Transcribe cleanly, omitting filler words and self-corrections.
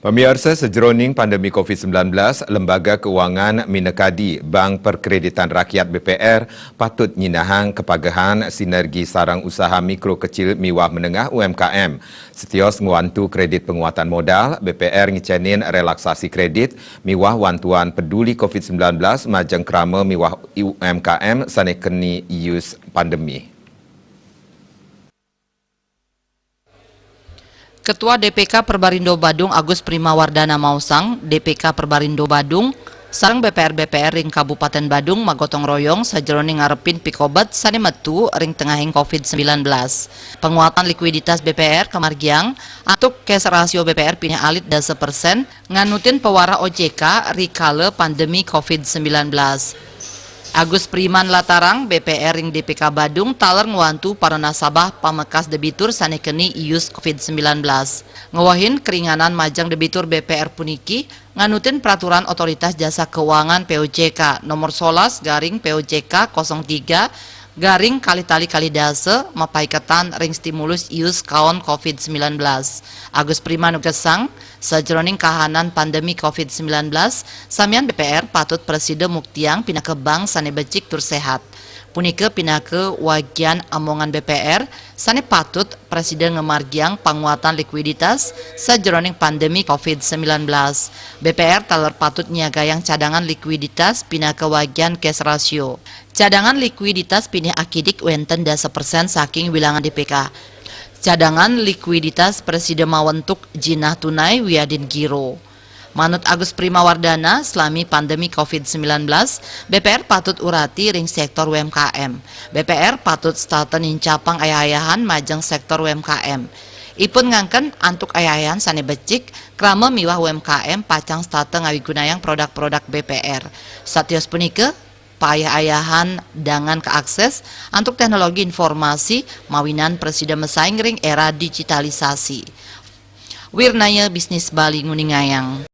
Pemirsa, sejroning pandemi COVID-19, Lembaga Keuangan Minekadi Bank Perkreditan Rakyat BPR patut nyinahang kepagahan sinergi sarang usaha mikro kecil miwah menengah UMKM. Setios ngewantu kredit penguatan modal, BPR ngicenin relaksasi kredit miwah wantuan peduli COVID-19 majeng krama miwah UMKM sanekeni ius pandemi. Ketua DPK Perbarindo Badung Agus Primawardana Mausang, DPK Perbarindo Badung, sareng BPR ring Kabupaten Badung magotong royong sajroning ngarepin pikobat sane metu ring tengahing COVID-19. Penguatan likuiditas BPR kamargiang atuk cash rasio BPR pindah alit 10% nganutin pewara OJK rikale pandemi COVID-19. Agus Priman Latarang BPR ring DPK Badung taler ngewantu para nasabah pamekas debitur sanekeni ius COVID-19. Ngewahin keringanan majang debitur BPR puniki nganutin peraturan otoritas jasa keuangan POJK nomor 11 garing POJK 03 garing kali dase mapaiketan ring stimulus ius kaon COVID-19. Agus Priman gesang sajroning kahanan pandemi COVID-19 samian BPR patut Presiden Muktiang pindah ke bank sane becik tur sehat. Punike pindah ke wagian amongan BPR sane patut Presiden ngemargiang penguatan likuiditas sajroning pandemi COVID-19. BPR taler patut nyiagayang cadangan likuiditas pindah ke wagian cash ratio. Cadangan likuiditas pindah akidik wenten 10% saking wilangan DPK. Cadangan likuiditas Presiden mawentuk jinah tunai wiadin giro. Manut Agus Primawardana, selami pandemi COVID-19, BPR patut urati ring sektor UMKM. BPR patut starten incapang ayah-ayahan majeng sektor UMKM. Ipun ngangken antuk ayahan sane becik krama miwah UMKM pacang starten ngawigunayang produk-produk BPR. Satios punike payah-ayahan dengan keakses untuk teknologi informasi mawinan Presiden mesaing ring era digitalisasi. Wirnaya Bisnis Bali Nguningayang.